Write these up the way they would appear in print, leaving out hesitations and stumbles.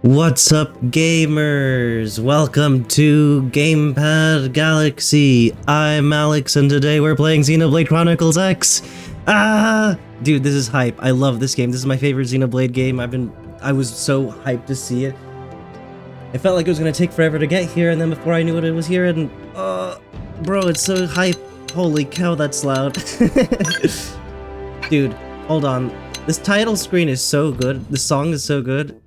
What's up, gamers? Welcome to Gamepad Galaxy. I'm Alex, and today we're playing Xenoblade Chronicles X. Dude, this is hype. I love this game. This is my favorite Xenoblade game. I was so hyped to see it. It felt like it was gonna take forever to get here, and then before I knew it was here, and bro, it's so hype. Holy cow, that's loud. Dude, hold on. This title screen is so good. The song is so good.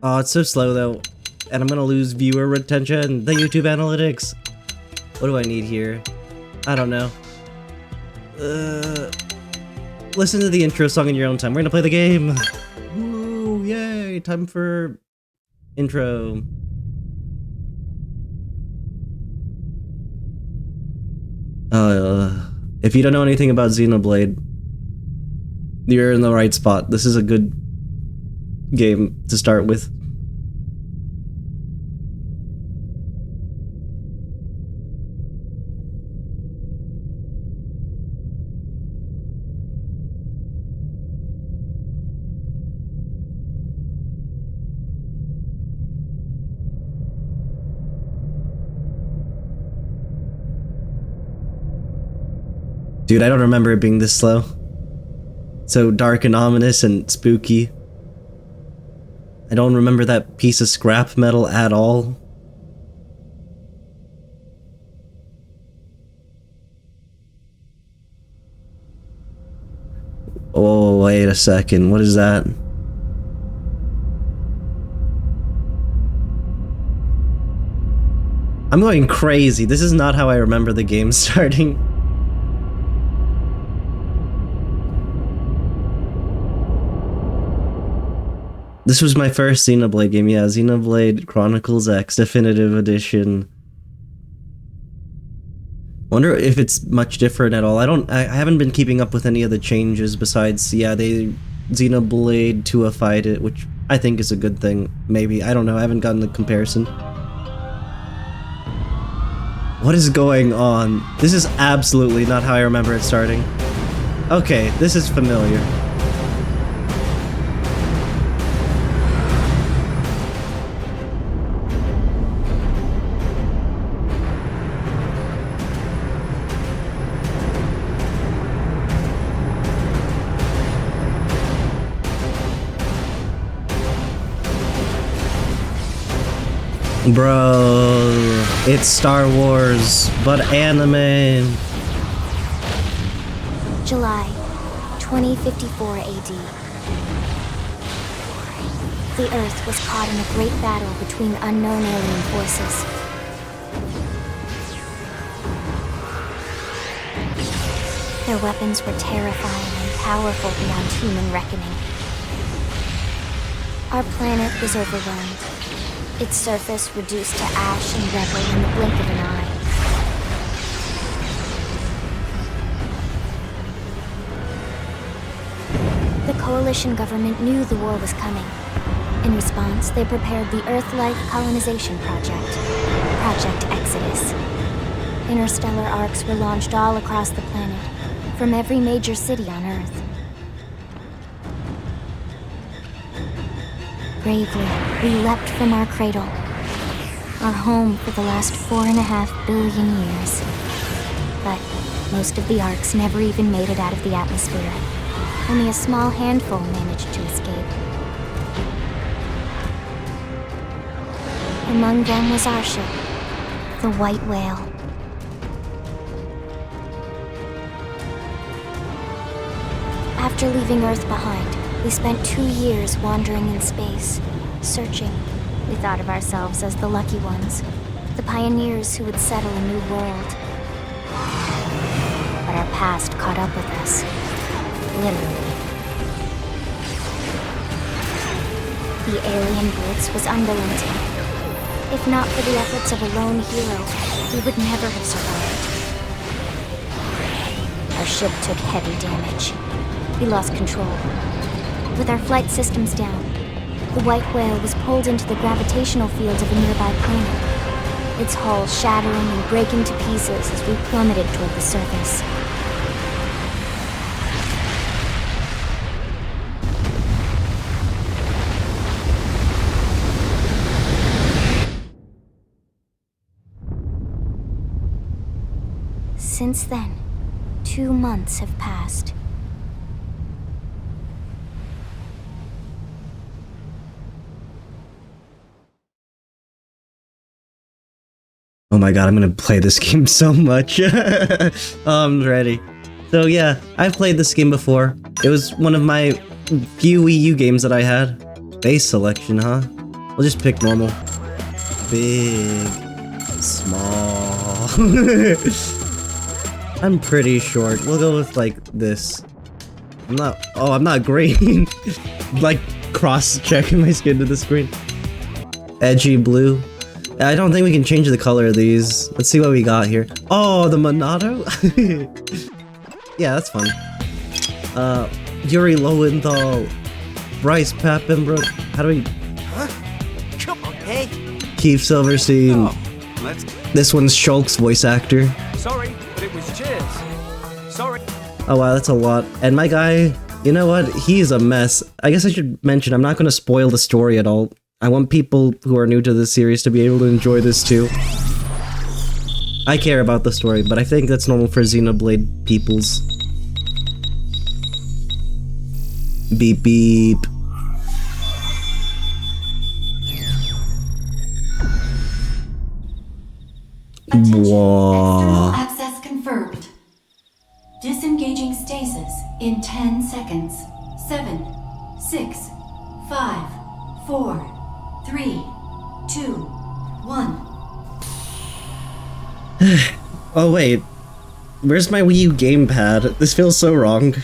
Oh, it's so slow though, and I'm gonna lose viewer retention, the YouTube analytics. What do I need here? I don't know. Listen to the intro song in your own time. We're gonna play the game. Woo, yay, time for intro. If you don't know anything about Xenoblade, you're in the right spot. This is a good game to start with. Dude, I don't remember it being this slow. So dark and ominous and spooky. I don't remember that piece of scrap metal at all. Oh, wait a second. What is that? I'm going crazy. This is not how I remember the game starting. This was my first Xenoblade game, yeah, Xenoblade Chronicles X Definitive Edition. Wonder if it's much different at all. I haven't been keeping up with any of the changes besides, yeah, they Xenoblade 2-ified it, which I think is a good thing, maybe. I don't know, I haven't gotten the comparison. What is going on? This is absolutely not how I remember it starting. Okay, this is familiar. Bro, it's Star Wars, but anime. July 2054 AD. The Earth was caught in a great battle between unknown alien forces. Their weapons were terrifying and powerful beyond human reckoning. Our planet was overwhelmed. Its surface reduced to ash and rubble in the blink of an eye. The Coalition government knew the war was coming. In response, they prepared the Earth-Life Colonization Project, Project Exodus. Interstellar arcs were launched all across the planet, from every major city on Earth. Bravely, we leapt from our cradle, our home for the last 4.5 billion years. But most of the arcs never even made it out of the atmosphere. Only a small handful managed to escape. Among them was our ship, the White Whale. After leaving Earth behind, we spent 2 years wandering in space, searching. We thought of ourselves as the lucky ones, the pioneers who would settle a new world. But our past caught up with us, literally. The alien blitz was unrelenting. If not for the efforts of a lone hero, we would never have survived. Our ship took heavy damage. We lost control. With our flight systems down, the White Whale was pulled into the gravitational field of a nearby planet, its hull shattering and breaking to pieces as we plummeted toward the surface. Since then, 2 months have passed. Oh my god, I'm gonna play this game so much. I'm ready. So yeah, I've played this game before. It was one of my few Wii U games that I had. Base selection, huh? We'll just pick normal. Big. Small. I'm pretty short. We'll go with like this. I'm not green. Like cross-checking my skin to the screen. Edgy blue. I don't think we can change the color of these. Let's see what we got here. Oh, the Monado? Yeah, that's fun. Yuri Lowenthal. Bryce Pappenbrook. How do we... Huh? Okay. Keith Silverstein. Oh, let's... This one's Shulk's voice actor. Sorry, but it was cheers. Sorry. Oh wow, that's a lot. And my guy, you know what? He's a mess. I guess I should mention, I'm not going to spoil the story at all. I want people who are new to this series to be able to enjoy this too. I care about the story, but I think that's normal for Xenoblade peoples. Beep beep. Wow. External access confirmed. Disengaging stasis in 10 seconds. 7, 6, 5, 4, 3, 2, 1. Oh wait, where's my Wii U gamepad? This feels so wrong.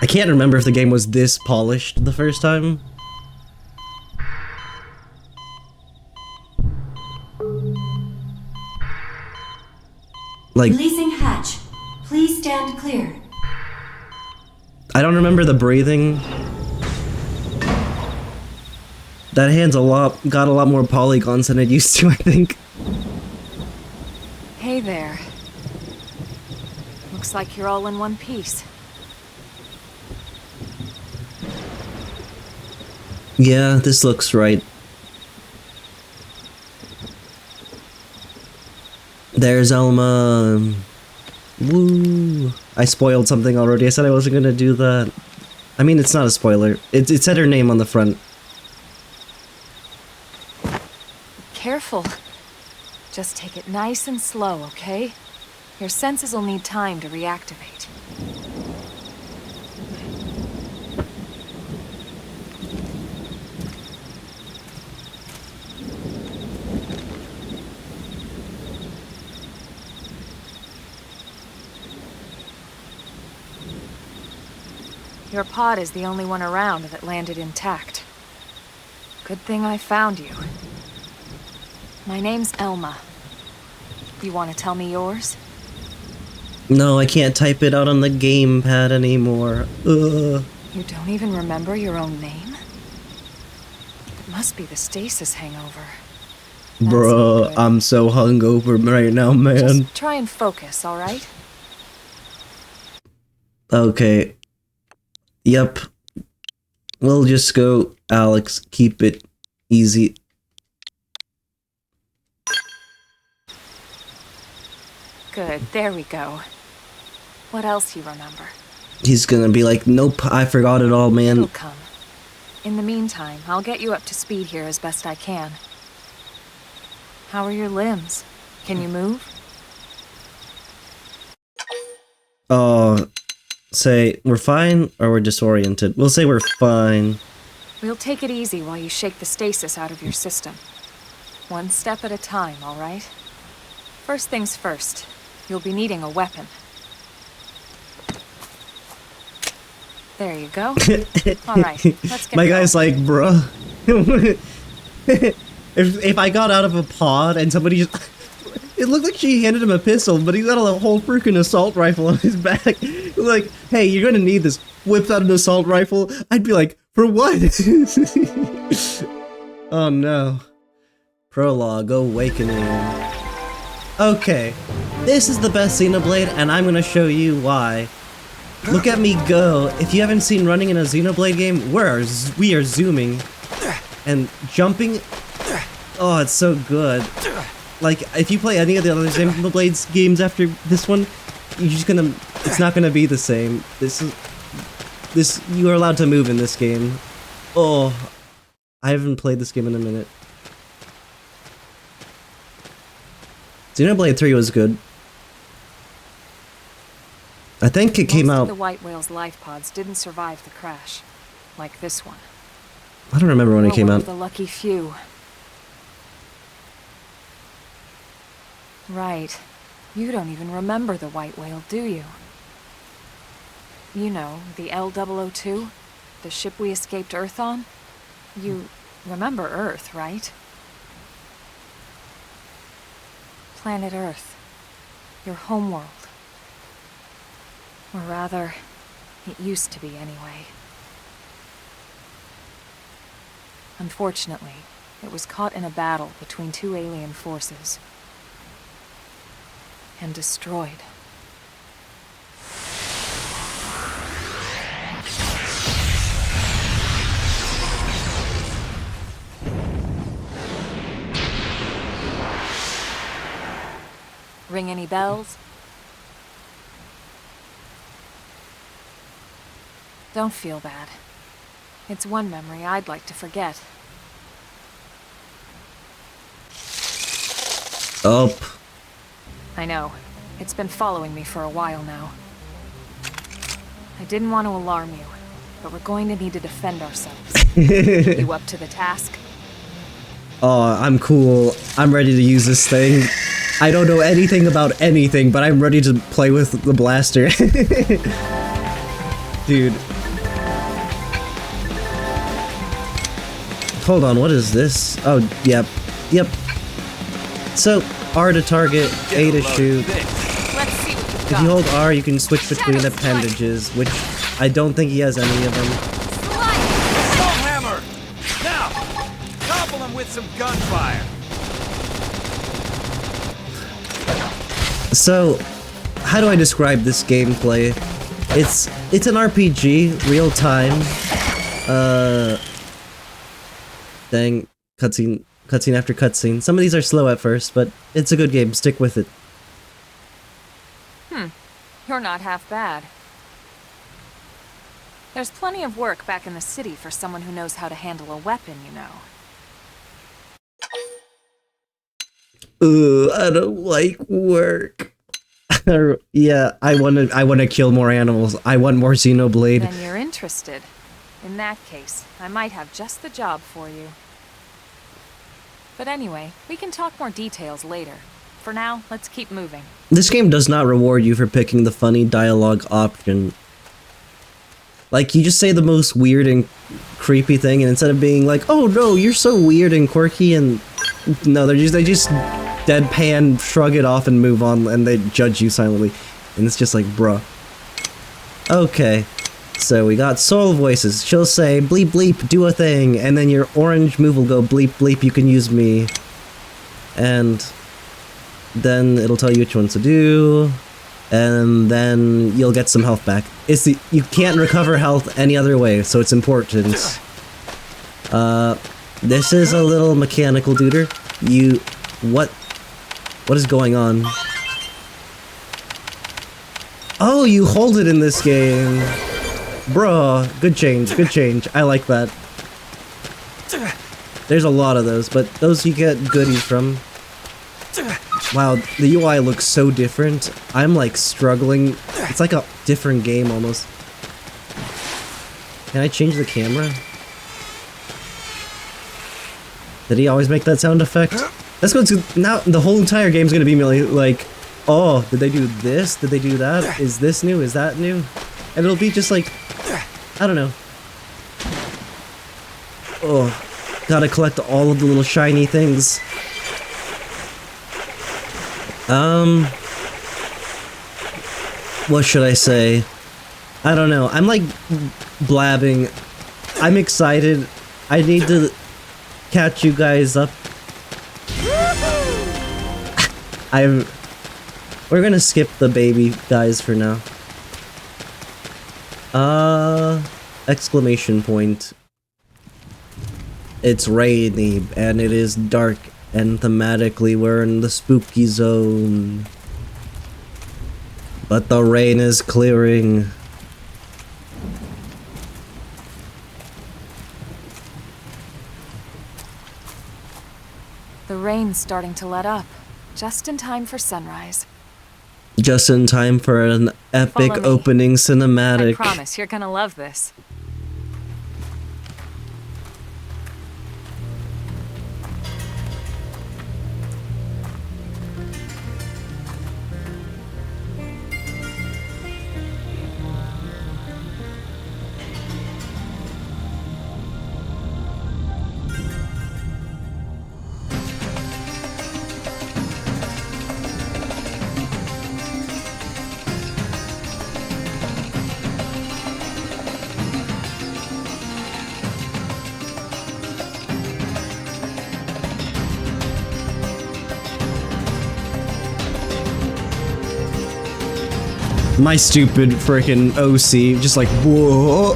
I can't remember if the game was this polished the first time. Like, Releasing hatch. Please stand clear. I don't remember the breathing. That hand's got a lot more polygons than it used to, I think. Hey there. Looks like you're all in one piece. Yeah, this looks right. There's Elma. Woo. I spoiled something already. I said I wasn't gonna do that. I mean, it's not a spoiler. It said her name on the front. Careful. Just take it nice and slow, okay? Your senses will need time to reactivate. Your pod is the only one around that landed intact. Good thing I found you. My name's Elma. You want to tell me yours? No, I can't type it out on the gamepad anymore. Ugh. You don't even remember your own name? It must be the stasis hangover. That's Bruh, not good. I'm so hungover right now, man. Just try and focus, alright? Okay. Yep. We'll just go, Alex. Keep it easy. Good, there we go. What else you remember? He's gonna be like, nope, I forgot it all, man. It'll come. In the meantime, I'll get you up to speed here as best I can. How are your limbs? Can you move? Say we're fine or we're disoriented. We'll say we're fine. We'll take it easy while you shake the stasis out of your system. One step at a time, alright? First things first, you'll be needing a weapon. There you go. Alright, let's get My going. guy's like, bruh. if I got out of a pod and somebody just... It looked like she handed him a pistol, but he got a whole freaking assault rifle on his back. Like, hey, you're gonna need this. Whips out an assault rifle. I'd be like, for what? Oh no. Prologue, Awakening. Okay, this is the best Xenoblade, and I'm gonna show you why. Look at me go. If you haven't seen running in a Xenoblade game, we are zooming and jumping Oh, it's so good. Like, if you play any of the other Xenoblade games after this one, you're just gonna... It's not gonna be the same. You are allowed to move in this game. Oh, I haven't played this game in a minute. Xenoblade 3 was good. I think it came Most out... of the white whale's life pods didn't survive the crash, like this one. I don't remember when it came We're one out. of the lucky few. Right. You don't even remember the white whale, do you? You know, the L002? The ship we escaped Earth on? You remember Earth, right? Planet Earth. Your homeworld. Or rather, it used to be anyway. Unfortunately, it was caught in a battle between two alien forces. And destroyed. Ring any bells? Don't feel bad. It's one memory I'd like to forget. Oh. I know. It's been following me for a while now. I didn't want to alarm you, but we're going to need to defend ourselves. You up to the task? Oh, I'm cool. I'm ready to use this thing. I don't know anything about anything, but I'm ready to play with the blaster. Dude. Hold on, what is this? Oh, yep. Yep. So, R to target, A to shoot. Let's see what you've If got. you hold R, you can switch between appendages, which I don't think he has any of them. Assault hammer! Now! Topple him with some gunfire! So, how do I describe this gameplay? It's an RPG, real time. Dang, cutscene after cutscene. Some of these are slow at first, but it's a good game. Stick with it. You're not half bad. There's plenty of work back in the city for someone who knows how to handle a weapon, you know. I don't like work. Yeah, I wanna kill more animals. I want more Xenoblade. Then you're interested. In that case, I might have just the job for you. But anyway, we can talk more details later. For now, let's keep moving. This game does not reward you for picking the funny dialogue option. Like, you just say the most weird and creepy thing, and instead of being like, "Oh no, you're so weird and quirky," and no, they just deadpan, shrug it off, and move on, and they judge you silently, and it's just like, bruh. Okay, so we got soul voices. She'll say, "Bleep bleep, do a thing," and then your orange move will go, "Bleep bleep, you can use me," and then it'll tell you which ones to do, and then you'll get some health back. You can't recover health any other way, so it's important. This is a little mechanical duder. What is going on? Oh, you hold it in this game. Bruh, good change, I like that. There's a lot of those, but those you get goodies from. Wow, the UI looks so different. I'm like struggling. It's like a different game almost. Can I change the camera? Did he always make that sound effect? That's going to... Now, the whole entire game's gonna be like, oh, did they do this? Did they do that? Is this new? Is that new? And it'll be just like... I don't know. Oh, gotta collect all of the little shiny things. What should I say? I don't know. I'm like blabbing. I'm excited. I need to catch you guys up. We're gonna skip the baby guys for now. Exclamation point. it's rainy and it is dark, and thematically we're in the spooky zone. But the rain is clearing. The rain's starting to let up, just in time for sunrise. Just in time for an epic Follow me. opening I cinematic. promise you're gonna love this. My stupid frickin' OC, just like, whoa.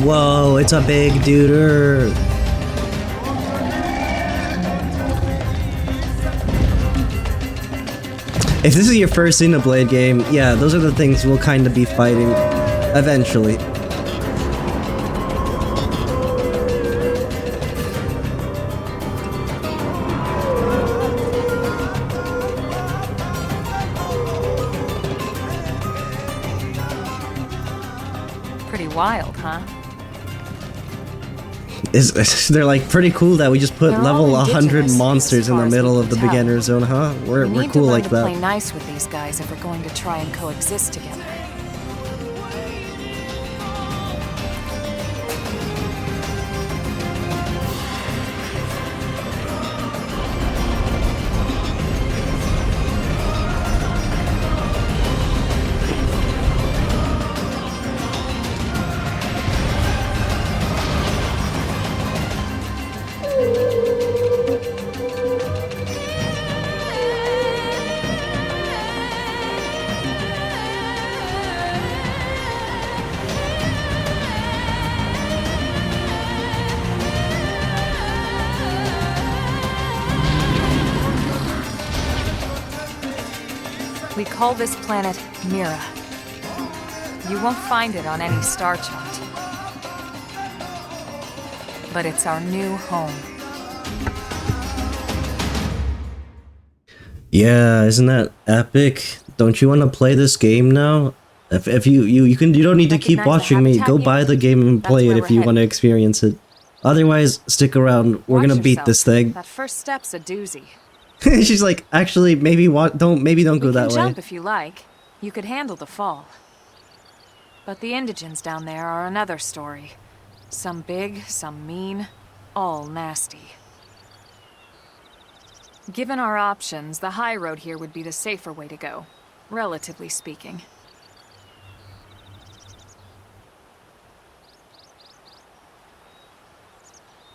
Whoa, it's a big duder. If this is your first Xenoblade game, yeah, those are the things we'll kind of be fighting eventually. Pretty wild, huh? They're like pretty cool that we just put They're level all 100 indigenous, monsters as in the far as we middle can of the tell. beginner zone, huh? We're We need cool to learn like to that. play nice with these guys if we're going to try and coexist together. We call this planet Mira. You won't find it on any star chart. But it's our new home. Yeah, isn't that epic? Don't you want to play this game now? If you don't need to keep Recognize the watching me. habitat Go here? buy the game and That's play it where if we're you want to headed. experience it. Otherwise, stick around. We're Watch gonna beat yourself. this thing. That first step's a doozy. She's like, actually, maybe don't We go can that way. jump if you like. You could handle the fall. But the indigents down there are another story. Some big, some mean, all nasty. Given our options, the high road here would be the safer way to go, relatively speaking.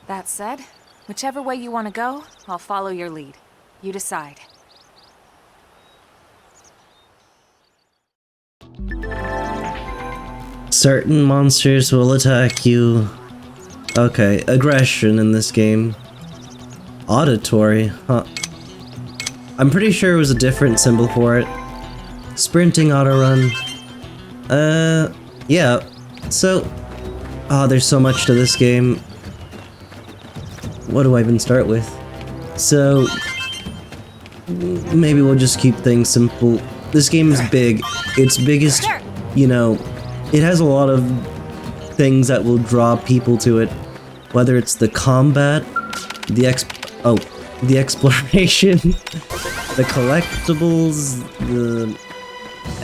That said, whichever way you want to go, I'll follow your lead. You decide. Certain monsters will attack you. Okay, aggression in this game. Auditory, huh? I'm pretty sure it was a different symbol for it. Sprinting auto run. Yeah. So, there's so much to this game. What do I even start with? So, maybe we'll just keep things simple. This game is big. Its biggest, you know, it has a lot of things that will draw people to it. Whether it's the combat, the exploration, the collectibles, the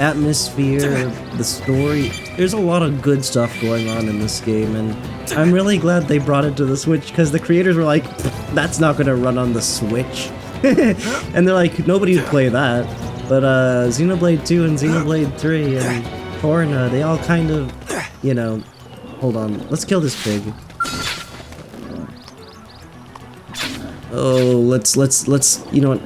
atmosphere, the story. There's a lot of good stuff going on in this game, and I'm really glad they brought it to the Switch, because the creators were like, that's not gonna run on the Switch. And they're like, nobody would play that. But Xenoblade 2 and Xenoblade 3 and Horna, they all kind of, you know... Hold on, let's kill this pig. Oh, let's, you know what?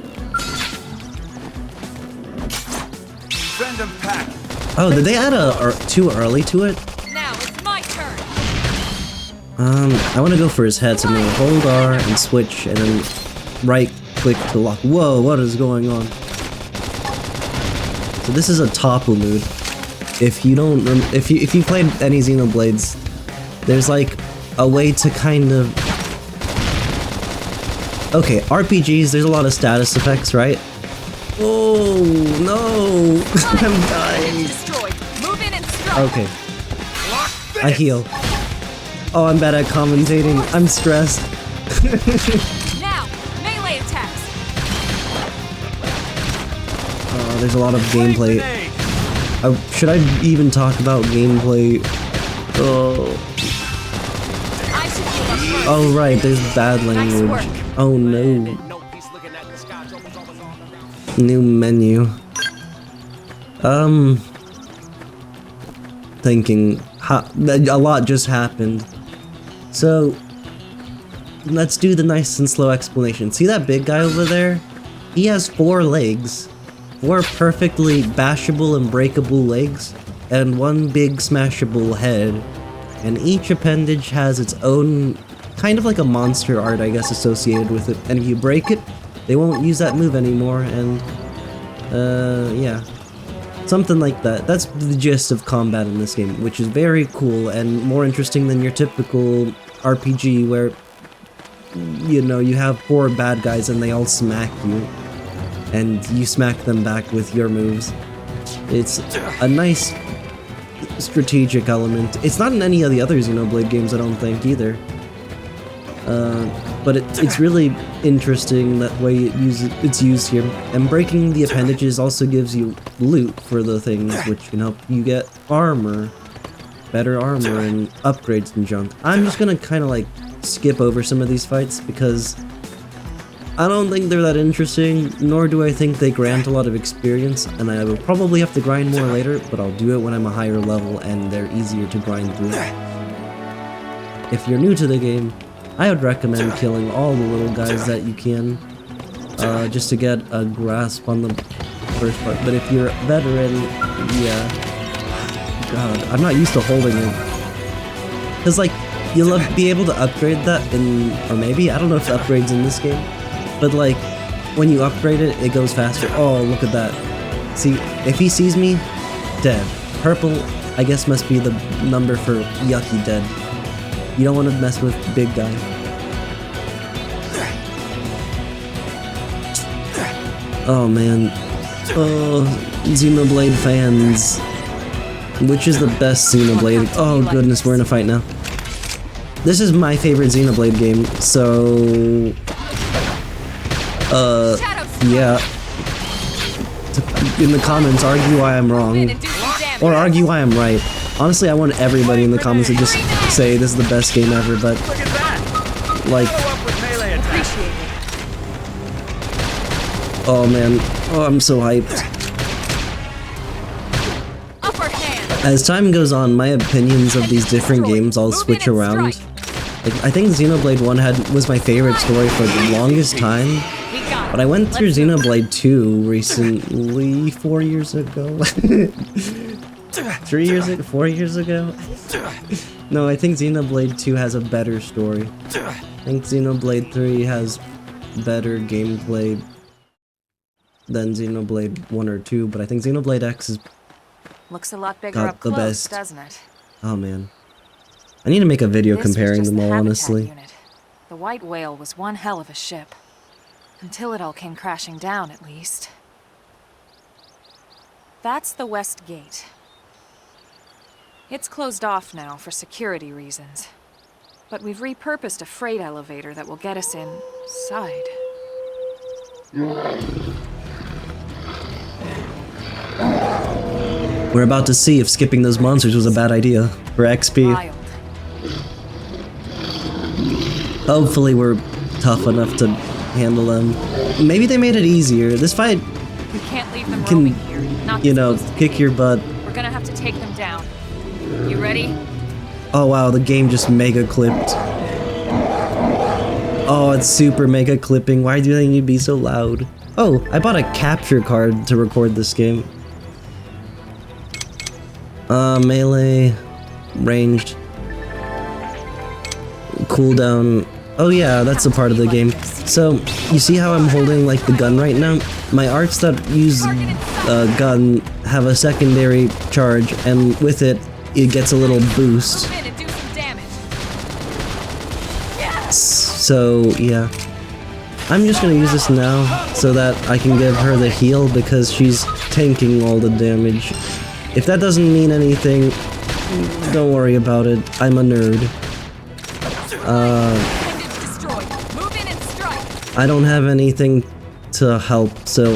Send them packing. Oh, did they add a too early to it? Now it's my turn! I want to go for his head, so I'm gonna hold R and switch, and then right click to lock. Whoa, what is going on? So this is a topple move. If you don't, if you played any Xenoblades, there's like a way to kind of. Okay, RPGs. There's a lot of status effects, right? Oh no! I'm dying. Move in and strike. Okay, I heal. Oh, I'm bad at commentating. I'm stressed. Now, melee attacks. Oh, there's a lot of gameplay. Should I even talk about gameplay? Oh. Oh right, there's bad language. Oh no. New menu. Thinking. A lot just happened. So, let's do the nice and slow explanation. See that big guy over there? He has 4 legs. 4 perfectly bashable and breakable legs, and 1 big smashable head. And each appendage has its own, kind of like a monster art, I guess, associated with it. And if you break it, they won't use that move anymore, and, yeah. Something like that. That's the gist of combat in this game, which is very cool and more interesting than your typical RPG where, you know, you have 4 bad guys and they all smack you, and you smack them back with your moves. It's a nice strategic element. It's not in any of the other Xenoblade games, I don't think, either. But it's really interesting that way it's used here. And breaking the appendages also gives you loot for the things, which can help you get armor, better armor, and upgrades and junk. I'm just gonna kind of like skip over some of these fights because I don't think they're that interesting, nor do I think they grant a lot of experience, and I will probably have to grind more later, but I'll do it when I'm a higher level and they're easier to grind through. If you're new to the game, I would recommend killing all the little guys that you can, just to get a grasp on the first part. But if you're a veteran, yeah. God, I'm not used to holding it. Cause like, you'll be able to upgrade that in, or maybe, I don't know if the upgrade's in this game, but like, when you upgrade it, it goes faster. Oh, look at that. See, if he sees me, dead. Purple, I guess must be the number for yucky dead. You don't want to mess with big guy. Oh man. Oh, Xenoblade fans. Which is the best Xenoblade? Oh goodness, we're in a fight now. This is my favorite Xenoblade game, so... yeah. In the comments, argue why I'm wrong. Or argue why I'm right. Honestly, I want everybody in the comments to just say this is the best game ever, but like, oh man, oh I'm so hyped. As time goes on, my opinions of these different games all switch around. Like, I think Xenoblade 1 was my favorite story for the longest time, but I went through Xenoblade 2 recently, 4 years ago. 3 years ago? 4 years ago? No, I think Xenoblade 2 has a better story. I think Xenoblade 3 has better gameplay than Xenoblade 1 or 2, but I think Xenoblade X is looks a lot bigger up the close, best. doesn't it? Oh man. I need to make a video comparing them all, honestly. Unit. The White Whale was one hell of a ship. Until it all came crashing down, at least. That's the West Gate. It's closed off now for security reasons. But we've repurposed a freight elevator that will get us inside. We're about to see if skipping those monsters was a bad idea for XP. Wild. Hopefully we're tough enough to handle them. Maybe they made it easier. This fight We can't leave them can, roaming here. Not you know, supposed to kick be. your butt. We're gonna have to take them down. You ready? Oh wow, the game just mega clipped. Oh, it's super mega clipping. Why do they need to be so loud? Oh, I bought a capture card to record this game. Melee, ranged. cooldown. Oh yeah, that's a part of the game. So, you see how I'm holding like the gun right now? My arts that use gun have a secondary charge, and with it, it gets a little boost. So, yeah. I'm just gonna use this now so that I can give her the heal because she's tanking all the damage. If that doesn't mean anything, don't worry about it. I'm a nerd. I don't have anything to help, so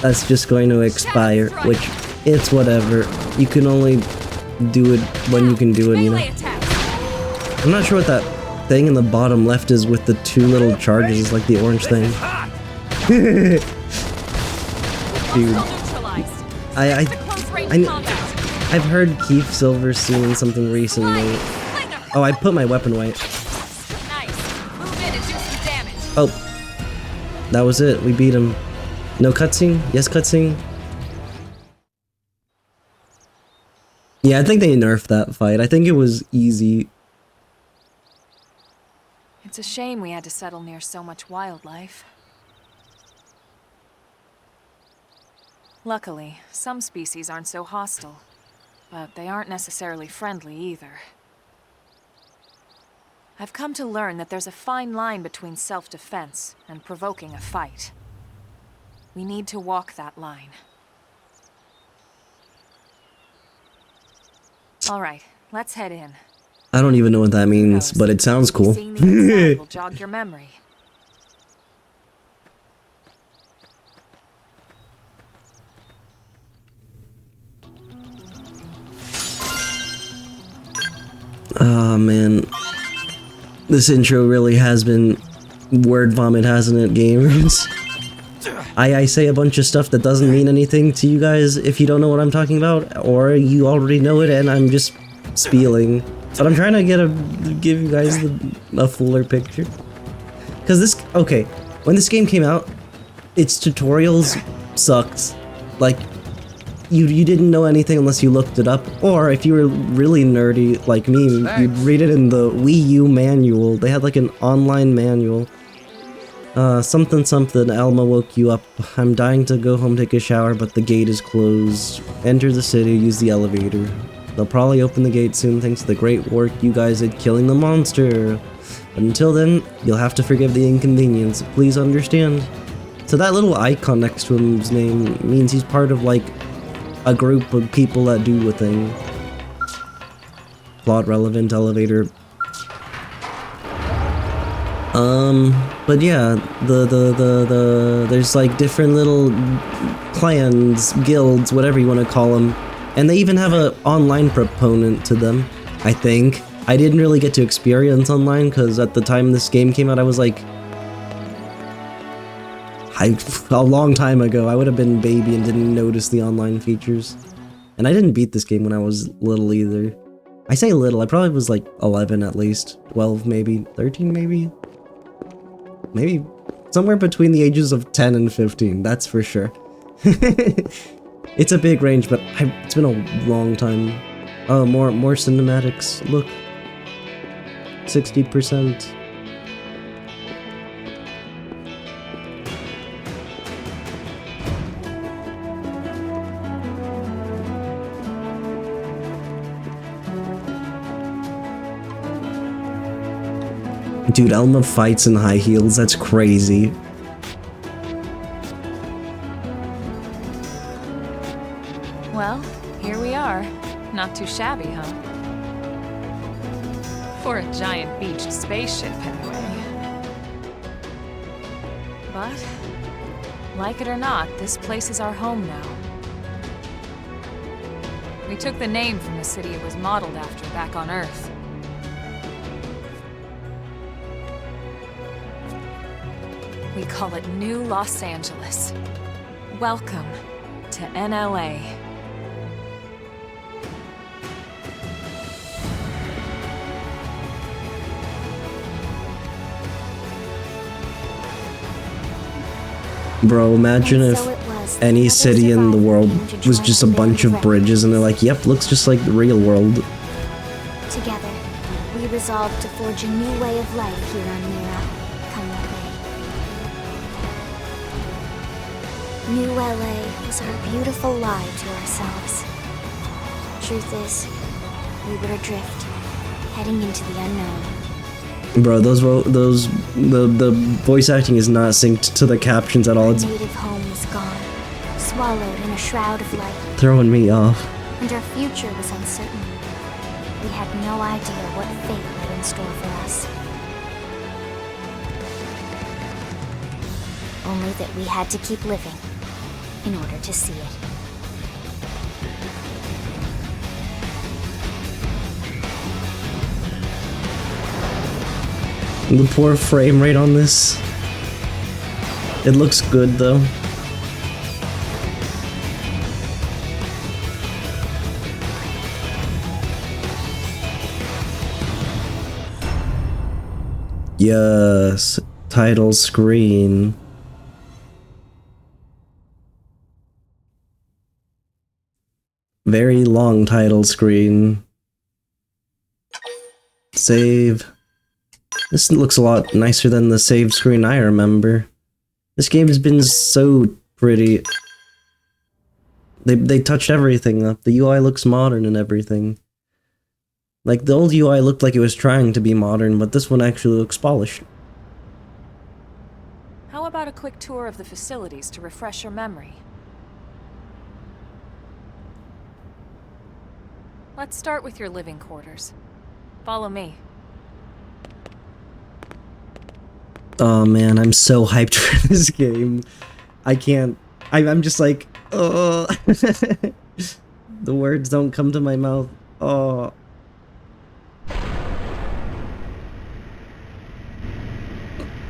that's just going to expire, which, it's whatever. You can only do it when you can do it, you know? I'm not sure what that thing in the bottom left is with the two little charges, like the orange thing. Dude. I've heard Keith Silver's seen something recently. Oh, I put my weapon away. Oh. That was it. We beat him. No cutscene? Yes, cutscene? Yeah, I think they nerfed that fight. I think it was easy. It's a shame we had to settle near so much wildlife. Luckily, some species aren't so hostile, but they aren't necessarily friendly either. I've come to learn that there's a fine line between self-defense and provoking a fight. We need to walk that line. All right, let's head in. I don't even know what that means, but it sounds cool. Seeing the inside will jog your memory. Oh man. This intro really has been word vomit, hasn't it, gamers? I say a bunch of stuff that doesn't mean anything to you guys if you don't know what I'm talking about, or you already know it and I'm just spieling. But I'm trying to give you guys a fuller picture. Cause this, okay, when this game came out, its tutorials sucked. Like, you didn't know anything unless you looked it up, or if you were really nerdy like me, you'd read it in the Wii U manual. They had like an online manual. Something something, Elma woke you up. I'm dying to go home, take a shower, but the gate is closed. Enter the city, use the elevator. They'll probably open the gate soon thanks to the great work you guys did killing the monster. But until then, you'll have to forgive the inconvenience. Please understand. So that little icon next to him's name means he's part of like a group of people that do a thing. Plot relevant elevator. But yeah, there's like different little clans, guilds, whatever you want to call them. And they even have an online proponent to them, I think. I didn't really get to experience online because at the time this game came out, I was like, a long time ago. I would have been a baby and didn't notice the online features. And I didn't beat this game when I was little either. I say little, I probably was like 11 at least. 12 maybe, 13 maybe? Maybe somewhere between the ages of 10 and 15, that's for sure. It's a big range, but it's been a long time. Oh, more cinematics. Look. 60%. Dude, Elma fights in high heels, that's crazy. Well, here we are. Not too shabby, huh? For a giant beached spaceship, anyway. But, like it or not, this place is our home now. We took the name from the city it was modeled after back on Earth. We call it New Los Angeles. Welcome to NLA. Bro, imagine if any city in the world was just a bunch of bridges and they're like, yep, looks just like the real world. Together, we resolved to forge a new way of life here on Mira, come what may. New LA was our beautiful lie to ourselves. Truth is, we were adrift, heading into the unknown. Bro, the voice acting is not synced to the captions at all. It's Our native home was gone, swallowed in a shroud of light, throwing me off. and our future was uncertain. We had no idea what fate lay in store for us. Only that we had to keep living in order to see it. The poor frame rate on this. It looks good though. Yes, title screen. Very long title screen. Save. This looks a lot nicer than the save screen I remember. This game has been so pretty. They touched everything up. The UI looks modern and everything. Like, the old UI looked like it was trying to be modern, but this one actually looks polished. How about a quick tour of the facilities to refresh your memory? Let's start with your living quarters. Follow me. Oh man, I'm so hyped for this game. I can't. I'm just like, oh. The words don't come to my mouth. Oh.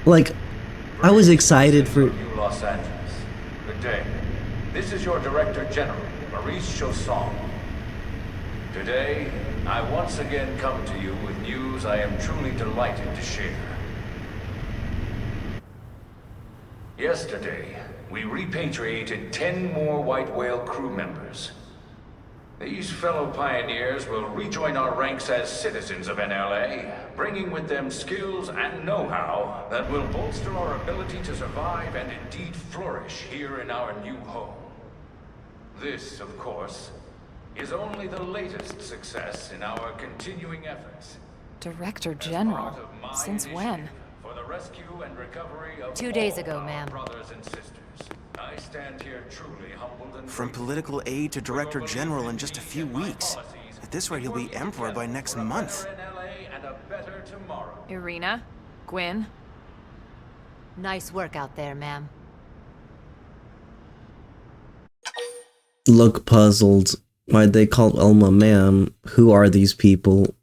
Like, I was excited for. New Los Angeles. Good day. This is your Director General, Maurice Chausson. Today, I once again come to you with news I am truly delighted to share. Yesterday, we repatriated 10 more White Whale crew members. These fellow pioneers will rejoin our ranks as citizens of NLA, bringing with them skills and know-how that will bolster our ability to survive and indeed flourish here in our new home. This, of course, is only the latest success in our continuing efforts. Director General? Since when? For the rescue and recovery of 2 days all ago, our ma'am. brothers and sisters. I stand here truly humbled and From grateful. political aid to director general in just a few weeks. At this rate, he'll be emperor by next month. For a better NLA and a better tomorrow. Irina? Gwyn? Nice work out there, ma'am. Look puzzled. Why'd they call Elma ma'am? Who are these people?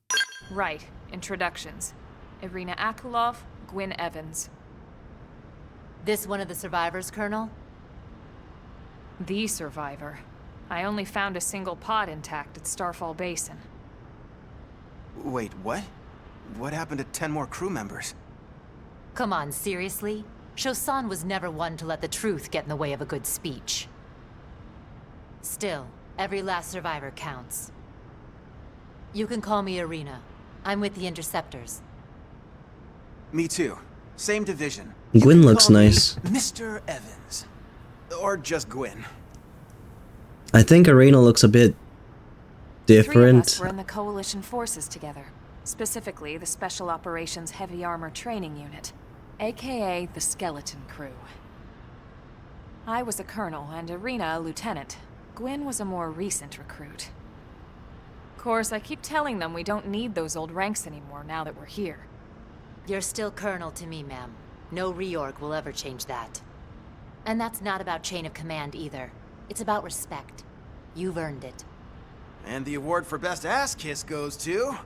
Right. Introductions. Irina Akulov, Gwyn Evans. This one of the survivors, Colonel? The survivor. I only found a single pod intact at Starfall Basin. Wait, what? What happened to 10 more crew members? Come on, seriously? Chausson was never one to let the truth get in the way of a good speech. Still, every last survivor counts. You can call me Irina. I'm with the Interceptors. Me too. Same division. Gwyn You can looks call me nice. Mr. Evans. Or just Gwyn. I think Arena looks a bit Three of different. us were in the Coalition forces together. Specifically, the Special Operations Heavy Armor Training Unit, aka the Skeleton Crew. I was a colonel and Irina a lieutenant. Gwyn was a more recent recruit. Of course, I keep telling them we don't need those old ranks anymore now that we're here. You're still Colonel to me, ma'am. No reorg will ever change that. And that's not about chain of command either. It's about respect. You've earned it. And the award for best ass kiss goes to...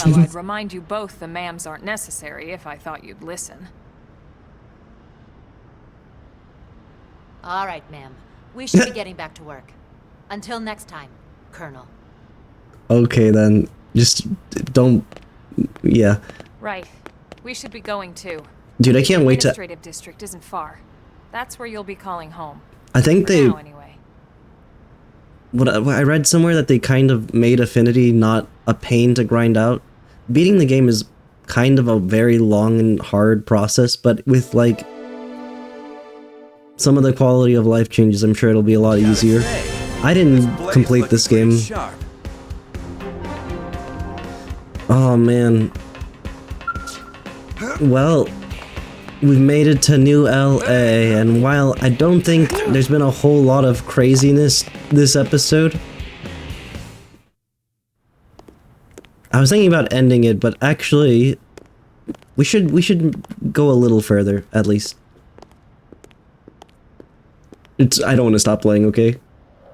Well, I'd remind you both the ma'ams aren't necessary if I thought you'd listen. All right, ma'am. We should be getting back to work. Until next time, Colonel. Okay then, just don't. Yeah, Right. We should be going too. dude, I can't The wait to. administrative district isn't far. That's where you'll be calling home. I think For they. now, anyway. what I read somewhere that they kind of made Affinity not a pain to grind out. Beating the game is kind of a very long and hard process, but with like some of the quality of life changes, I'm sure it'll be a lot easier. I didn't complete this game. Oh man. Well, we've made it to New LA, and while I don't think there's been a whole lot of craziness this episode, I was thinking about ending it, but actually, we should go a little further, at least. I don't want to stop playing, okay?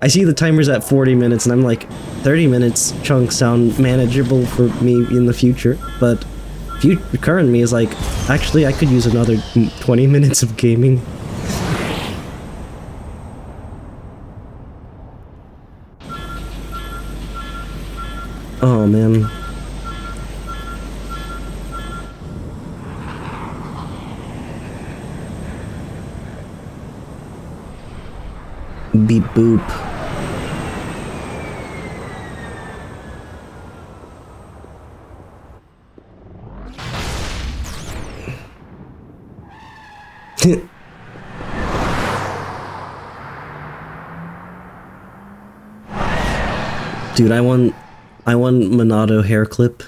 I see the timer's at 40 minutes, and I'm like, 30 minutes chunks sound manageable for me in the future, but current me is like, actually, I could use another 20 minutes of gaming. Oh, man. Beep boop. Dude, I want Monado hair clip.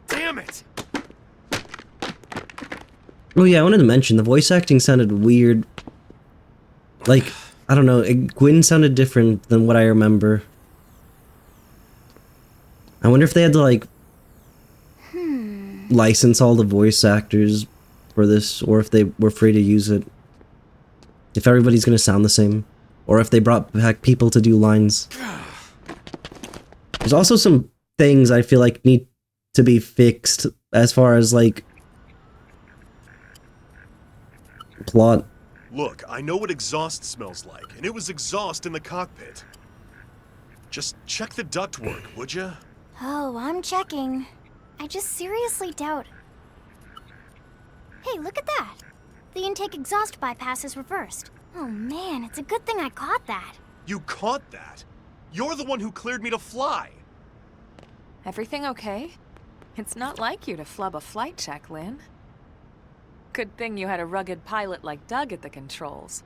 Damn it! Oh yeah, I wanted to mention, the voice acting sounded weird. Like, I don't know, Gwyn sounded different than what I remember. I wonder if they had to, like, license all the voice actors for this, or if they were free to use it. If everybody's gonna sound the same. Or if they brought back people to do lines. There's also some things I feel like need to be fixed as far as, like, plot. Look, I know what exhaust smells like, and it was exhaust in the cockpit. Just check the ductwork, would ya? Oh, I'm checking. I just seriously doubt... Hey, look at that! The intake exhaust bypass is reversed. Oh man, it's a good thing I caught that. You caught that? You're the one who cleared me to fly! Everything okay? It's not like you to flub a flight check, Lynn. Good thing you had a rugged pilot like Doug at the controls.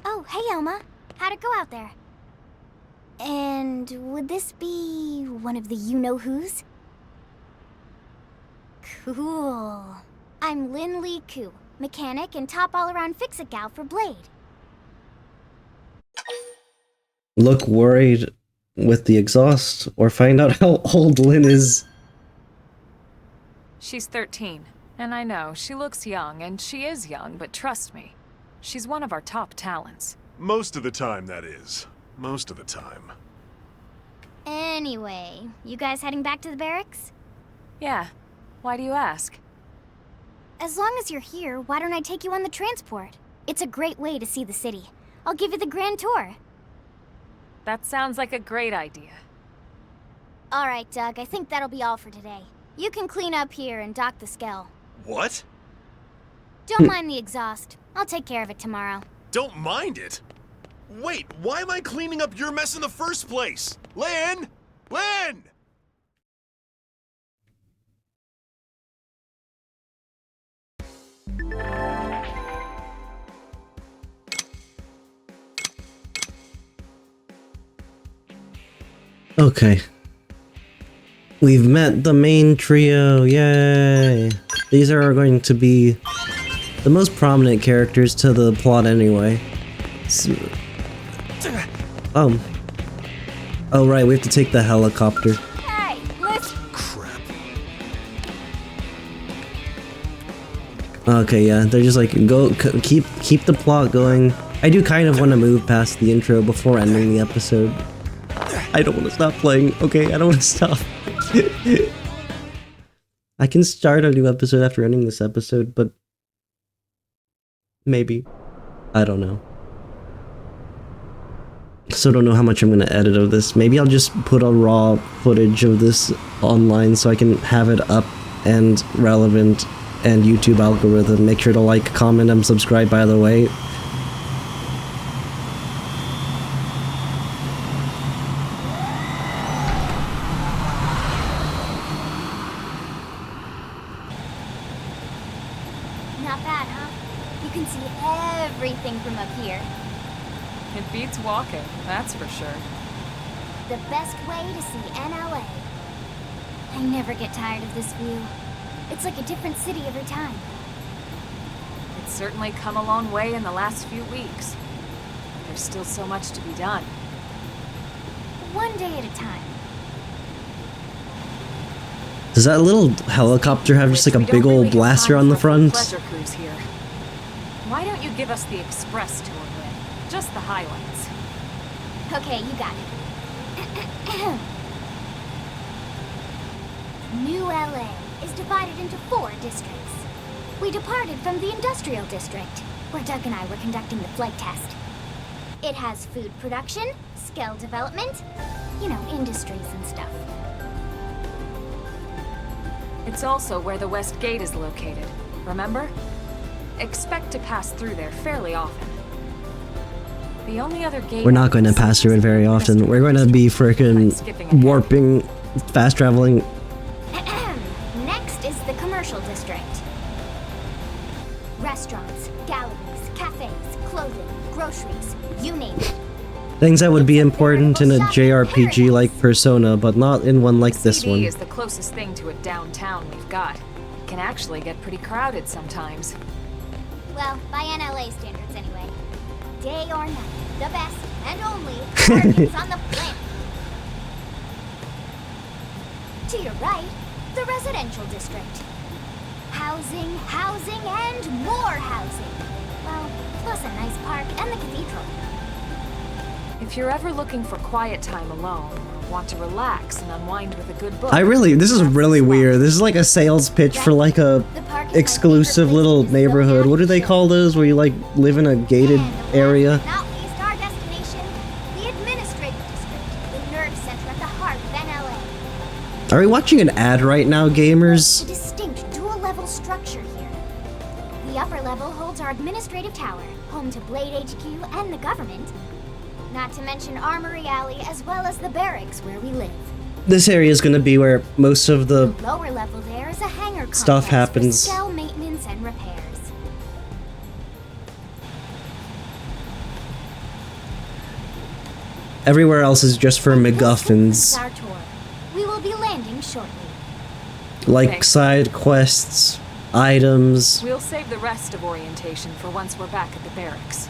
Oh, hey Elma. How'd it go out there? And would this be one of the you-know-whos? Cool. I'm Lynn Lee Koo, mechanic and top all-around fix-it gal for Blade. Look worried with the exhaust, or find out how old Lynn is. She's 13, and I know, she looks young, and she is young, but trust me, she's one of our top talents. Most of the time, that is. Most of the time. Anyway, you guys heading back to the barracks? Yeah. Why do you ask? As long as you're here, why don't I take you on the transport? It's a great way to see the city. I'll give you the grand tour. That sounds like a great idea. All right, Doug, I think that'll be all for today. You can clean up here and dock the Skell. What? Don't mind the exhaust. I'll take care of it tomorrow. Don't mind it? Wait, why am I cleaning up your mess in the first place? Lynn! Lynn! Okay. We've met the main trio, yay! These are going to be the most prominent characters to the plot anyway. Oh right, we have to take the helicopter. Hey, listen! Crap. Okay, yeah, they're just like, keep the plot going. I do kind of want to move past the intro before ending the episode. I don't want to stop playing, okay? I don't want to stop. I can start a new episode after ending this episode, but maybe. I don't know. So I don't know how much I'm gonna edit of this. Maybe I'll just put a raw footage of this online so I can have it up and relevant, and YouTube algorithm. Make sure to like, comment, and subscribe, by the way. Not bad, huh? You can see everything from up here. It beats walking, that's for sure. The best way to see NLA. I never get tired of this view. It's like a different city every time. It's certainly come a long way in the last few weeks. There's still so much to be done. One day at a time. Does that little helicopter have just like a big old blaster on the front? Pleasure cruise here. Why don't you give us the express tour then? Just the highlights. Okay, you got it. New LA is divided into 4 districts. We departed from the industrial district, where Doug and I were conducting the flight test. It has food production, skill development, you know, industries and stuff. It's also where the West Gate is located, remember? Expect to pass through there fairly often. The only other gate... We're not going to pass through it very often. We're going to be frickin' warping, fast traveling. Next is the commercial district. Restaurants, galleries, cafes, clothing, groceries, you name it. Things that would be important in a JRPG like Persona, but not in one like this one. CD is the closest thing to a downtown we've got. It can actually get pretty crowded sometimes. Well, by NLA standards anyway. Day or night, the best and only parties on the planet. To your right, the residential district. Housing, housing, and more housing. Well, plus a nice park and the cathedral. If you're ever looking for quiet time alone, or want to relax and unwind with a good book... this is really weird. This is like a sales pitch for like a exclusive little neighborhood. What do they call those, where you like live in a gated area? Not least our destination, the administrative district, the nerve center at the heart of NLA. Are we watching an ad right now, gamers? A distinct dual-level structure here. The upper level holds our administrative tower, home to Blade HQ and the government. Not to mention Armory Alley, as well as the barracks where we live. This area is going to be where most of the Lower level there is a hangar stuff complex happens. for cell maintenance and repairs. Everywhere else is just for MacGuffins, Our tour. We will be landing shortly. like side quests, items, We'll save the rest of orientation for once we're back at the barracks.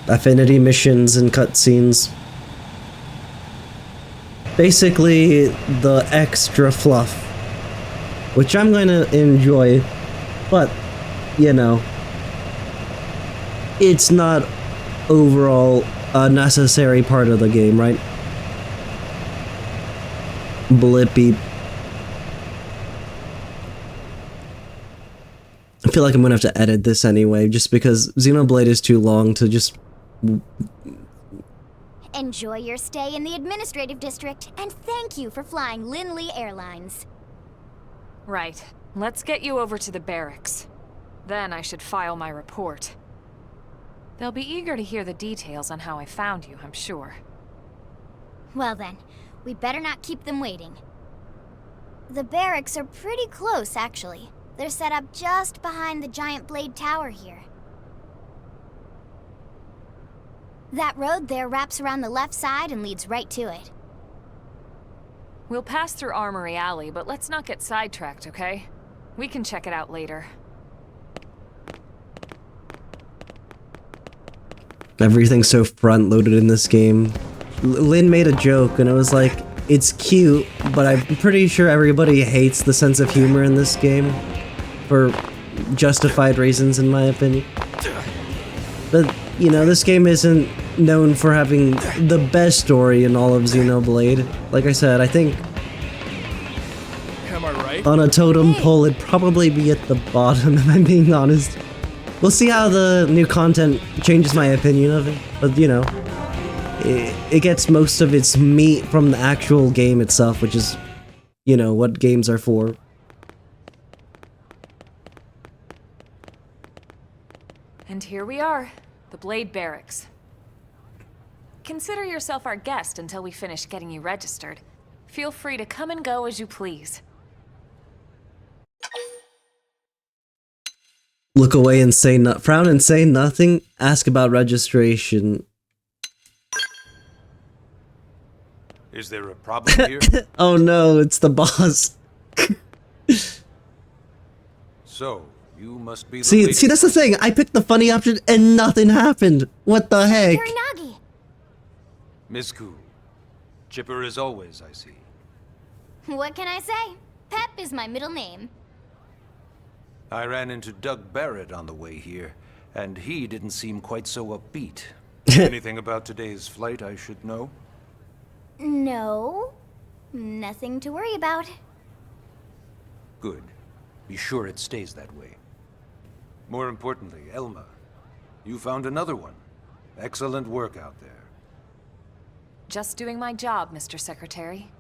affinity missions, and cutscenes. Basically, the extra fluff, which I'm going to enjoy, but, you know, it's not overall a necessary part of the game, right? Blippy. I feel like I'm gonna have to edit this anyway, just because Xenoblade is too long to just... Enjoy your stay in the administrative district, and thank you for flying Linley Airlines. Right. Let's get you over to the barracks. Then I should file my report. They'll be eager to hear the details on how I found you, I'm sure. Well then, we better not keep them waiting. The barracks are pretty close, actually. They're set up just behind the giant blade tower here. That road there wraps around the left side and leads right to it. We'll pass through Armory Alley, but let's not get sidetracked, okay? We can check it out later. Everything's so front-loaded in this game. Lynn made a joke, and it was like, it's cute, but I'm pretty sure everybody hates the sense of humor in this game. For justified reasons, in my opinion. But, you know, this game isn't known for having the best story in all of Xenoblade. Like I said, I think Am I right? on a totem pole, it'd probably be at the bottom, if I'm being honest. We'll see how the new content changes my opinion of it, but, you know. it gets most of its meat from the actual game itself, which is, you know, what games are for. And here we are, the Blade Barracks. Consider yourself our guest until we finish getting you registered. Feel free to come and go as you please. Look away and say frown and say nothing. Ask about registration. Is there a problem here? Oh no, it's the boss. So, you must be the See, lady- that's the thing. I picked the funny option and nothing happened. What the heck? Kuranagi! Miss Ku. Chipper as always, I see. What can I say? Pep is my middle name. I ran into Doug Barrett on the way here, and he didn't seem quite so upbeat. Anything about today's flight I should know? No, nothing to worry about. Good. Be sure it stays that way. More importantly, Elma, you found another one. Excellent work out there. Just doing my job, Mr. Secretary.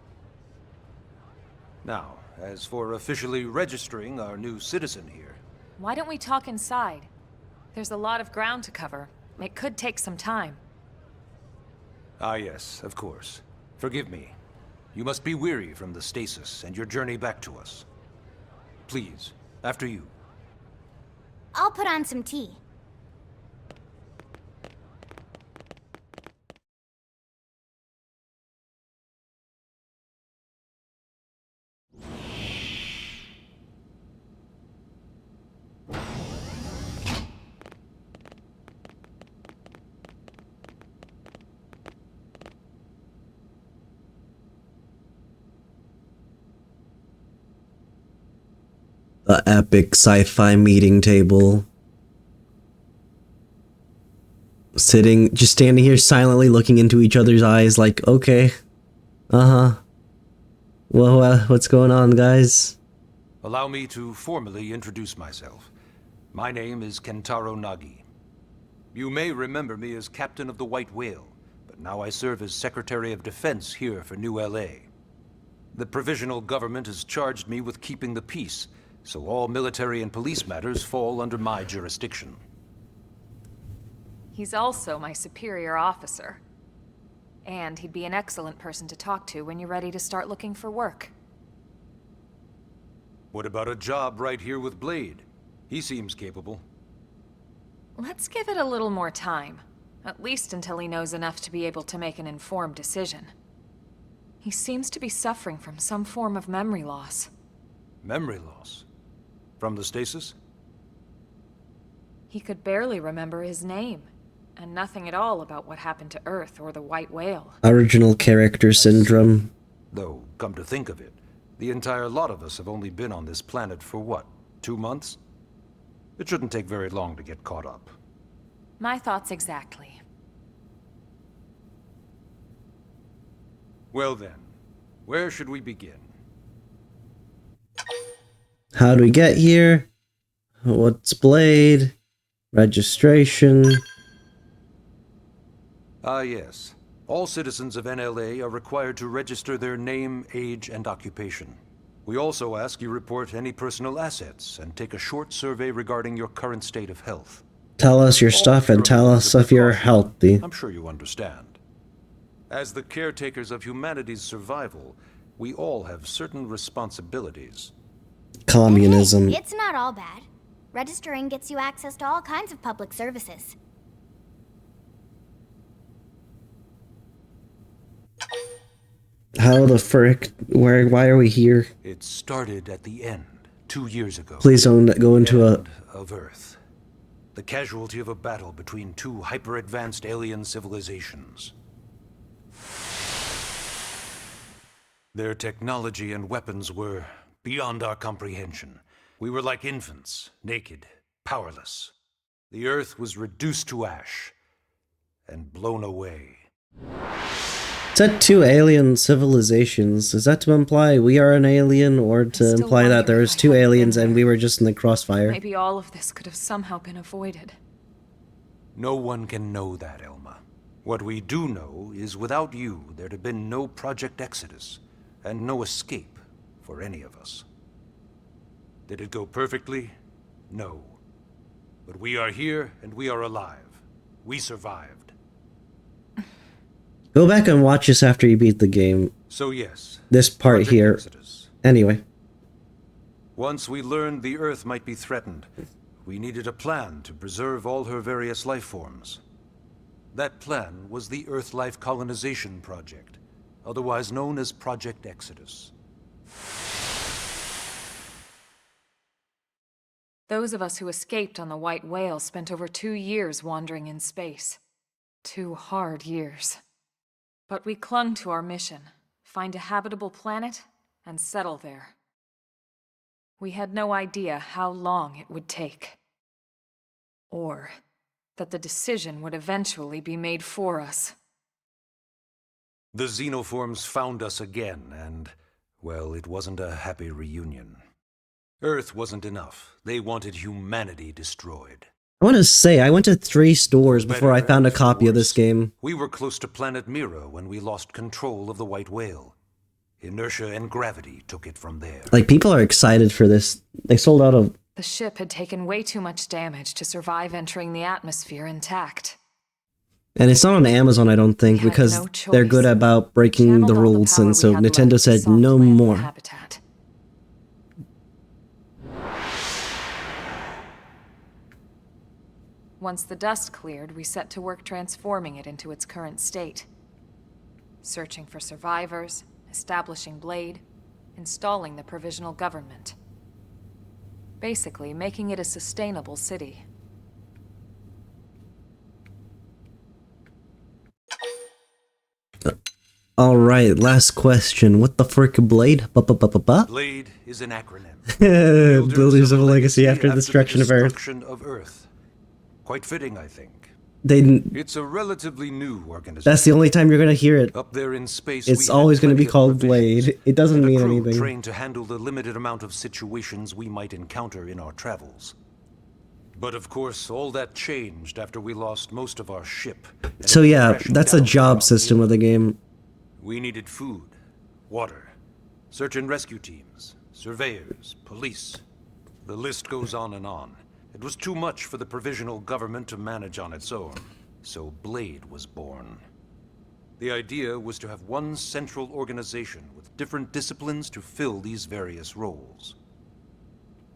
Now, as for officially registering our new citizen here, Why don't we talk inside? There's a lot of ground to cover. It could take some time. Ah yes, of course. Forgive me. You must be weary from the stasis and your journey back to us. Please, after you. I'll put on some tea. The epic sci-fi meeting table. Just standing here silently looking into each other's eyes like, okay. Uh-huh. Well, what's going on, guys? Allow me to formally introduce myself. My name is Kentaro Nagi. You may remember me as Captain of the White Whale, but now I serve as Secretary of Defense here for New LA. The provisional government has charged me with keeping the peace, so all military and police matters fall under my jurisdiction. He's also my superior officer. And he'd be an excellent person to talk to when you're ready to start looking for work. What about a job right here with Blade? He seems capable. Let's give it a little more time. At least until he knows enough to be able to make an informed decision. He seems to be suffering from some form of memory loss. Memory loss? From the stasis? He could barely remember his name, and nothing at all about what happened to Earth or the White Whale. Original character syndrome. Though, come to think of it, the entire lot of us have only been on this planet for what, 2 months? It shouldn't take very long to get caught up. My thoughts exactly. Well then, where should we begin? How do we get here? What's Blade? Registration. Ah yes. All citizens of NLA are required to register their name, age, and occupation. We also ask you report any personal assets and take a short survey regarding your current state of health. Tell us your stuff and tell us if you're healthy. I'm sure you understand. As the caretakers of humanity's survival, we all have certain responsibilities. Communism. Hey, it's not all bad. Registering gets you access to all kinds of public services. How the frick? Why are we here? It started at the end, 2 years ago. Please don't go into a... End of Earth. The casualty of a battle between 2 hyper-advanced alien civilizations. Their technology and weapons were beyond our comprehension. We were like infants, naked, powerless. The Earth was reduced to ash and blown away. It said 2 alien civilizations. Is that to imply we are an alien, or to imply that there was 2 aliens and we were just in the crossfire? Maybe all of this could have somehow been avoided. No one can know that, Elma. What we do know is without you, there'd have been no Project Exodus, and no escape for any of us. Did it go perfectly? No. But we are here, and we are alive. We survived. Go back and watch this after you beat the game. So yes. This part Project here. Exodus. Anyway. Once we learned the Earth might be threatened, we needed a plan to preserve all her various life forms. That plan was the Earth Life Colonization Project, otherwise known as Project Exodus. Those of us who escaped on the White Whale spent over 2 years wandering in space. 2 hard years. But we clung to our mission, find a habitable planet, and settle there. We had no idea how long it would take. Or that the decision would eventually be made for us. The xenoforms found us again, and, well, it wasn't a happy reunion. Earth wasn't enough. They wanted humanity destroyed. I want to say, I went to 3 stores before I found a copy of this game. We were close to planet Mira when we lost control of the White Whale. Inertia and gravity took it from there. Like, people are excited for this. They sold out of... The ship had taken way too much damage to survive entering the atmosphere intact. And it's not on Amazon, I don't think, because they're good about breaking the rules, and so Nintendo said no more. Habitat. Once the dust cleared, we set to work transforming it into its current state. Searching for survivors, establishing Blade, installing the provisional government. Basically, making it a sustainable city. Alright, last question. What the frick, Blade? Blade is an acronym. Builders of a legacy after the destruction of Earth. Quite fitting, I think. It's a relatively new organization. That's the only time you're gonna hear it. Up there in space, it's always gonna be called Blade. It doesn't mean anything. Trained to handle the limited amount of situations we might encounter in our travels. But of course, all that changed after we lost most of our ship. So yeah, that's a job system of the game. We needed food, water, search and rescue teams, surveyors, police. The list goes on and on. It was too much for the provisional government to manage on its own, so Blade was born. The idea was to have one central organization with different disciplines to fill these various roles.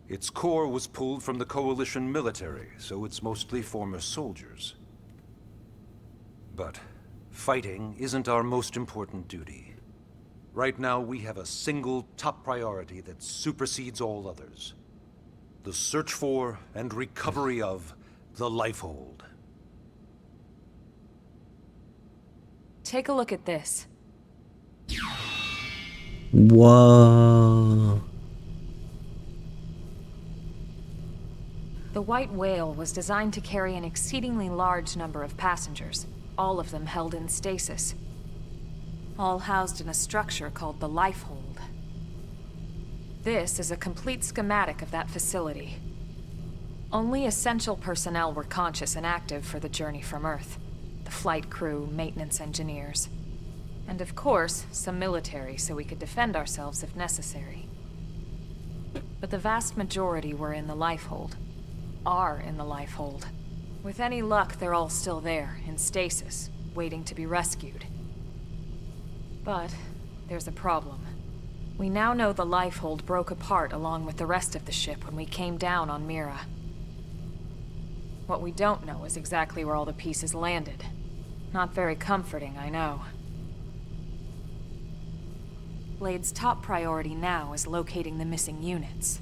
Its core was pulled from the Coalition military, so it's mostly former soldiers. But fighting isn't our most important duty. Right now, we have a single top priority that supersedes all others. The search for and recovery of the Lifehold. Take a look at this. Whoa. The White Whale was designed to carry an exceedingly large number of passengers, all of them held in stasis. All housed in a structure called the Lifehold. This is a complete schematic of that facility. Only essential personnel were conscious and active for the journey from Earth. The flight crew, maintenance engineers. And of course, some military so we could defend ourselves if necessary. But the vast majority were in the Lifehold. Are in the Lifehold. With any luck, they're all still there, in stasis, waiting to be rescued. But there's a problem. We now know the Lifehold broke apart along with the rest of the ship when we came down on Mira. What we don't know is exactly where all the pieces landed. Not very comforting, I know. Blade's top priority now is locating the missing units.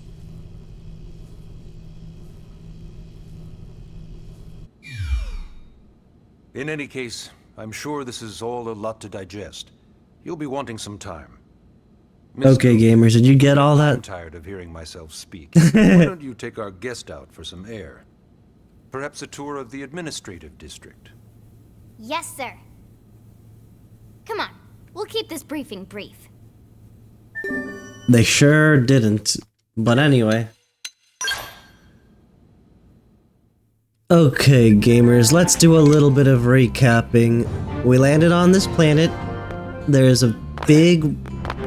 In any case, I'm sure this is all a lot to digest. You'll be wanting some time. Okay, gamers, did you get all that? I'm tired of hearing myself speak. Why don't you take our guest out for some air? Perhaps a tour of the administrative district. Yes, sir. Come on, we'll keep this briefing brief. They sure didn't. But anyway. Okay, gamers, let's do a little bit of recapping. We landed on this planet. There's a big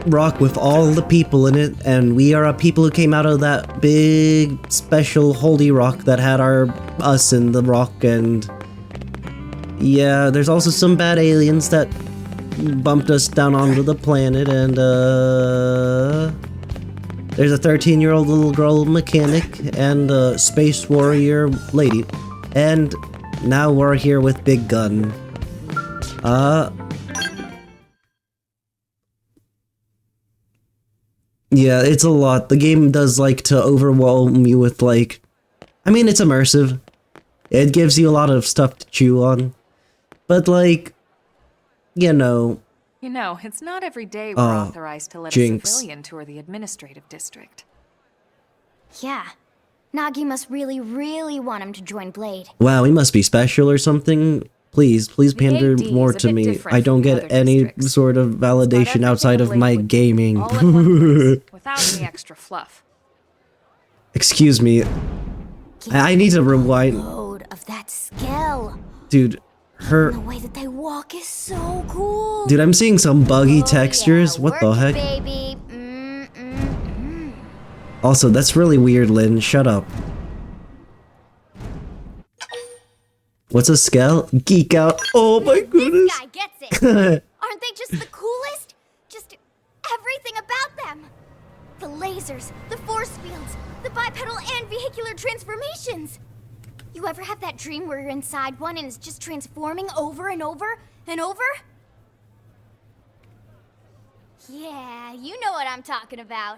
rock with all the people in it, and we are a people who came out of that big special holy rock that had us in the rock. And yeah, there's also some bad aliens that bumped us down onto the planet, and there's a 13-year-old little girl mechanic and a space warrior lady, and now we're here with Big Gun. Yeah, it's a lot. The game does like to overwhelm you with like, I mean, it's immersive. It gives you a lot of stuff to chew on. But like, you know, it's not every day we're authorized to let Jinx. a civilian tour the administrative district. Yeah. Nagi must really, really want him to join Blade. Wow, he must be special or something. Please pander AD is more a to bit me. different I don't from the get other any districts. sort of validation Got outside of everything my Blade would gaming. all in one place, without the extra fluff. Excuse me. I need to rewind. Load of that skill. Dude, The way that they walk is so cool. Dude, I'm seeing some buggy Oh, textures. yeah, What the work it, heck? baby. Also, that's really weird, Lynn. Shut up. What's a scale? Geek out. Oh my goodness. This guy gets it. Aren't they just the coolest? Just everything about them. The lasers, the force fields, the bipedal and vehicular transformations. You ever have that dream where you're inside one and it's just transforming over and over and over? Yeah, you know what I'm talking about.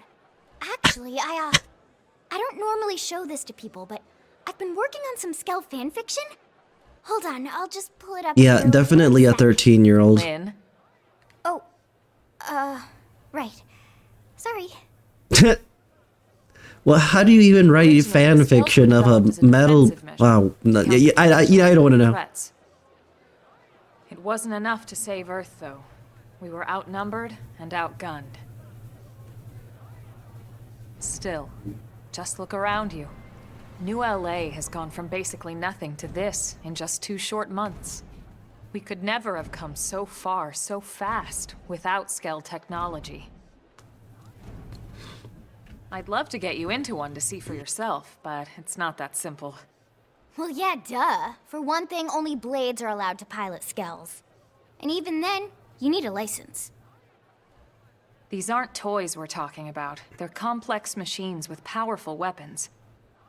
Actually, I don't normally show this to people, but I've been working on some Skell fanfiction. Hold on, I'll just pull it up. Yeah, here definitely a one sec. 13-year-old. Lynn? Oh, right. Sorry. Well, how do you even write Originally, fan stealth fiction was of developed as a a metal? defensive measure. Wow, no, Counter I don't want to know. threats. It wasn't enough to save Earth, though. We were outnumbered and outgunned. Still, just look around you. New LA has gone from basically nothing to this in just 2 short months. We could never have come so far so fast without Skell technology. I'd love to get you into one to see for yourself, but it's not that simple. Well, yeah, duh. For one thing, only Blades are allowed to pilot Skells. And even then, you need a license. These aren't toys we're talking about. They're complex machines with powerful weapons.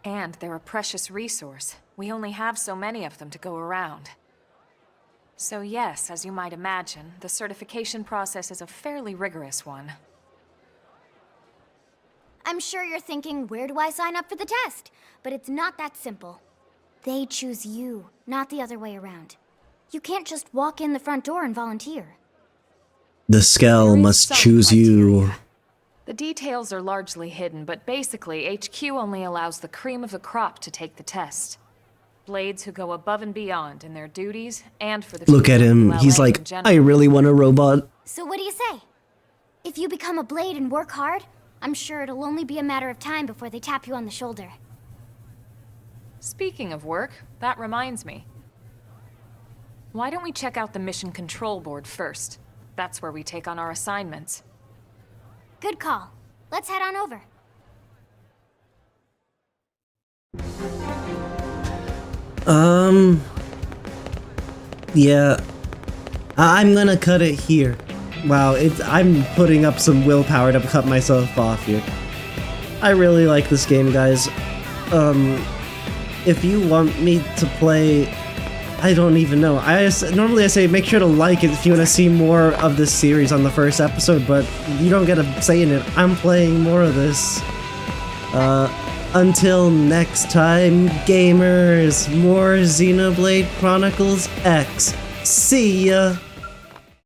And they're a precious resource. We only have so many of them to go around. So yes, as you might imagine, the certification process is a fairly rigorous one. I'm sure you're thinking, where do I sign up for the test? But it's not that simple. They choose you, not the other way around. You can't just walk in the front door and volunteer. The Skell There is must some choose you. criteria. The details are largely hidden, but basically, HQ only allows the cream of the crop to take the test. Blades who go above and beyond in their duties and for the Look at future of him. LA He's in like, general. I really want a robot. So what do you say? If you become a Blade and work hard, I'm sure it'll only be a matter of time before they tap you on the shoulder. Speaking of work, that reminds me. Why don't we check out the mission control board first? That's where we take on our assignments. Good call. Let's head on over. Yeah. I'm gonna cut it here. Wow, I'm putting up some willpower to cut myself off here. I really like this game, guys. If you want me to play, I don't even know. Normally I say make sure to like it if you want to see more of this series on the first episode, but you don't get a say in it. I'm playing more of this. Until next time, gamers, more Xenoblade Chronicles X. See ya!